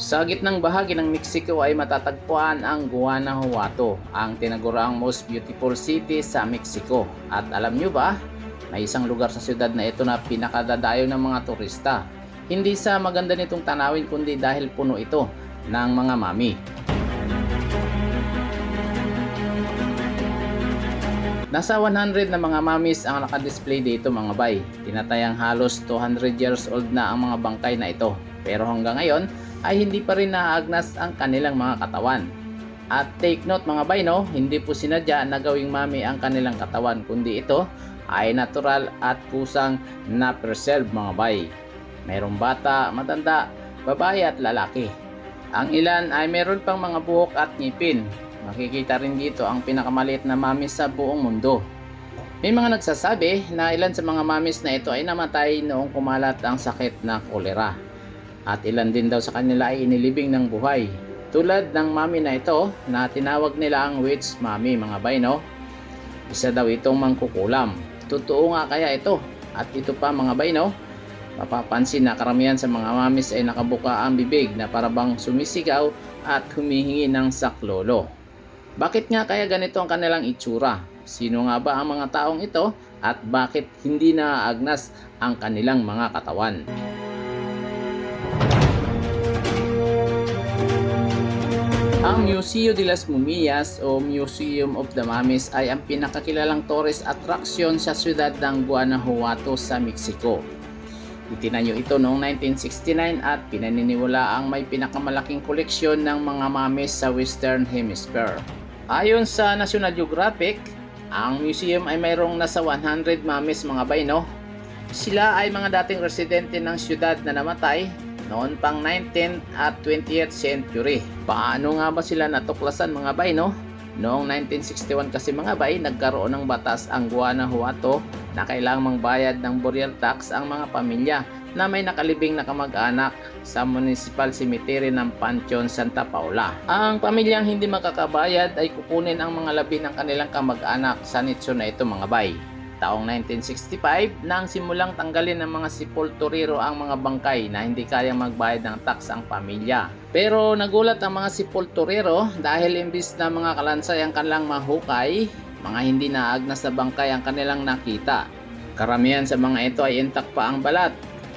Sa gitnang bahagi ng Mexico ay matatagpuan ang Guanajuato, ang tinaguriang most beautiful city sa Mexico. At alam nyo ba, may isang lugar sa siyudad na ito na pinakadadayo ng mga turista. Hindi sa maganda nitong tanawin kundi dahil puno ito ng mga mami. Nasa 100 na mga mamis ang nakadisplay dito mga bay. Tinatayang halos 200 years old na ang mga bangkay na ito. Pero hanggang ngayon ay hindi pa rin naaagnas ang kanilang mga katawan. At take note mga bay, no, hindi po sinadya na gawing mami ang kanilang katawan kundi ito ay natural at kusang na-preserve mga bay. Mayroong bata, matanda, babae at lalaki. Ang ilan ay meron pang mga buhok at ngipin. Makikita rin dito ang pinakamaliit na mamis sa buong mundo. May mga nagsasabi na ilan sa mga mamis na ito ay namatay noong kumalat ang sakit na kolera. At ilan din daw sa kanila ay inilibing ng buhay. Tulad ng mami na ito na tinawag nila ang witch mami mga bay, no? Isa daw itong mangkukulam. Totoo nga kaya ito? At ito pa mga bay, no? Mapapansin na karamihan sa mga mamis ay nakabuka ang bibig na parabang sumisigaw at humihingi ng saklolo. Bakit nga kaya ganito ang kanilang itsura? Sino nga ba ang mga taong ito at bakit hindi naaagnas ang kanilang mga katawan? Ang Museo de las Mumias o Museum of the Mummies ay ang pinakakilalang tourist attraction sa siyudad ng Guanajuato sa Mexico. Itinayo ito noong 1969 at pinaniniwala ang may pinakamalaking koleksyon ng mga mummies sa Western Hemisphere. Ayon sa National Geographic, ang museum ay mayroong nasa 100 mummies mga bay, no? Sila ay mga dating residente ng siyudad na namatay noon pang 19th at 20th century. Paano nga ba sila natuklasan mga bay, no? Noong 1961 kasi mga bay, nagkaroon ng batas ang Guanajuato na kailangang magbayad ng burial tax ang mga pamilya na may nakalibing na kamag-anak sa Municipal Cemetery ng Panteon Santa Paula. Ang pamilyang hindi makakabayad ay kukunin ang mga labi ng kanilang kamag-anak sa nicho na ito mga bay. Taong 1965 nang simulang tanggalin ng mga sepulturero ang mga bangkay na hindi kayang magbayad ng tax ang pamilya. Pero nagulat ang mga sepulturero dahil imbis na mga kalansay ang kanilang mahukay, mga hindi naagnas na bangkay ang kanilang nakita. Karamihan sa mga ito ay intact pa ang balat,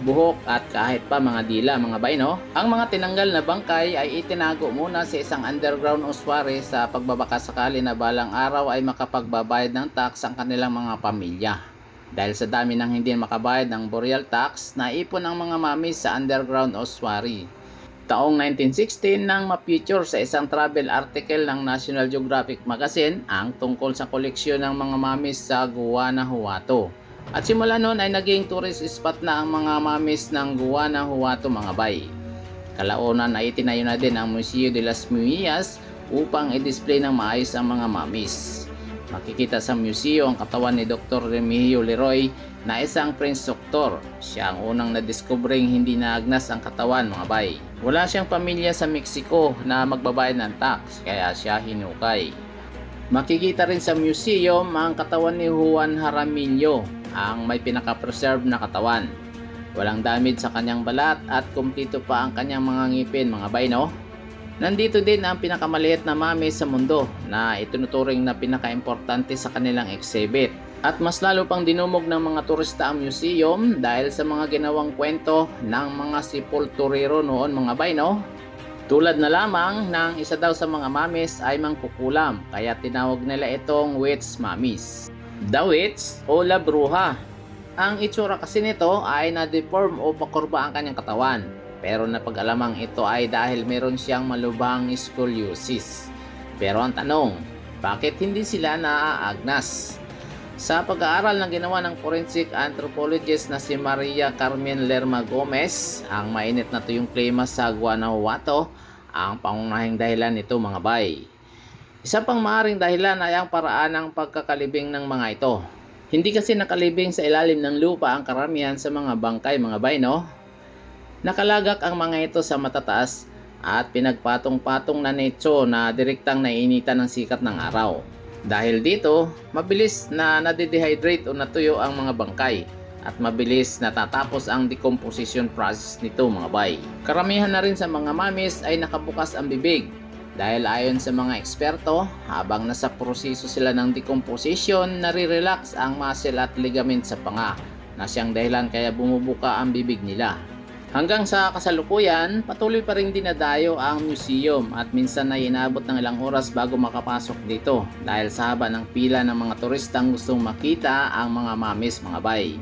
buhok at kahit pa mga dila mga bay, no? Ang mga tinanggal na bangkay ay itinago muna sa isang underground ossuary sa pagbabaka sakali na balang araw ay makapagbabayad ng tax ang kanilang mga pamilya. Dahil sa dami ng hindi makabayad ng burial tax, naipon ang mga mami sa underground ossuary. Taong 1916 nang ma-feature sa isang travel article ng National Geographic magazine ang tungkol sa koleksyon ng mga mami sa Guanajuato. At simula noon ay naging tourist spot na ang mga mamis ng Guanajuato mga bay. Kalaunan ay itinayo na din ang Museo de las Mumias upang i-display ng maayos ang mga mamis. Makikita sa museo ang katawan ni Dr. Remigio Leroy na isang Prince Doctor. Siya ang unang na-discovering hindi naagnas ang katawan mga bay. Wala siyang pamilya sa Mexico na magbabayad ng tax kaya siya hinukay. Makikita rin sa museum ang katawan ni Juan Jaramillo, ang may pinaka-preserve na katawan. Walang damage sa kanyang balat at kumpleto pa ang kanyang mga ngipin mga bay, no? Nandito din ang pinakamaliit na mami sa mundo na itinuturing na pinaka-importante sa kanilang exhibit. At mas lalo pang dinumog ng mga turista ang museum dahil sa mga ginawang kwento ng mga sepulturero noon mga bay, no? Tulad na lamang ng isa daw sa mga mamis ay mangkukulam kaya tinawag nila itong witch mamis. The Witch o La Bruja. Ang itsura kasi nito ay na-deform o pakurba ang kanyang katawan. Pero napag-alamang ito ay dahil meron siyang malubhang scoliosis. Pero ang tanong, bakit hindi sila naaagnas? Sa pag-aaral na ginawa ng forensic anthropologist na si Maria Carmen Lerma Gomez, ang mainit na tuyong klima sa Guanajuato ang pangunahing dahilan nito mga bay. Isa pang maaaring dahilan ay ang paraan ng pagkakalibing ng mga ito. Hindi kasi nakalibing sa ilalim ng lupa ang karamihan sa mga bangkay mga bay, no? Nakalagak ang mga ito sa matataas at pinagpatong-patong na nicho na direktang naiinitan ng sikat ng araw. Dahil dito, mabilis na nade-dehydrate o natuyo ang mga bangkay at mabilis natatapos ang decomposition process nito mga bay. Karamihan na rin sa mga mamis ay nakabukas ang bibig dahil ayon sa mga eksperto, habang nasa proseso sila ng decomposition, nare-relax ang muscle at ligament sa panga na siyang dahilan kaya bumubuka ang bibig nila. Hanggang sa kasalukuyan, patuloy pa rin dinadayo ang museum at minsan ay inabot ng ilang oras bago makapasok dito dahil sa haba ng pila ng mga turistang gustong makita ang mga mamis mga bay.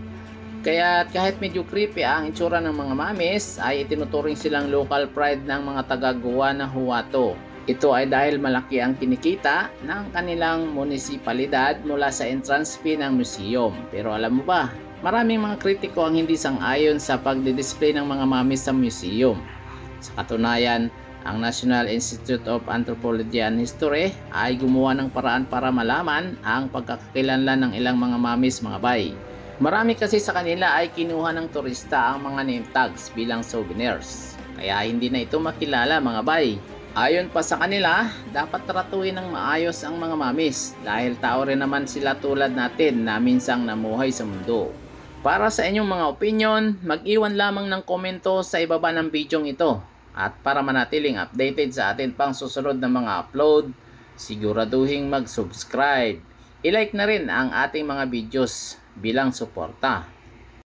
Kaya kahit medyo creepy ang itsura ng mga mamis, ay itinuturing silang local pride ng mga taga Guanajuato. Ito ay dahil malaki ang kinikita ng kanilang munisipalidad mula sa entrance fee ng museum. Pero alam mo ba, maraming mga kritiko ang hindi sang-ayon sa pagdidisplay ng mga mamis sa museum. Sa katunayan, ang National Institute of Anthropology and History ay gumawa ng paraan para malaman ang pagkakakilanlan ng ilang mga mamis mga bay. Marami kasi sa kanila ay kinuha ng turista ang mga name tags bilang souvenirs. Kaya hindi na ito makilala mga bay. Ayon pa sa kanila, dapat tratuhin ng maayos ang mga mamis dahil tao rin naman sila tulad natin na minsang namuhay sa mundo. Para sa inyong mga opinion, mag-iwan lamang ng komento sa ibaba ng bidyong ito. At para manatiling updated sa atin pang susunod na mga upload, siguraduhin mag-subscribe. I-like na rin ang ating mga videos bilang suporta.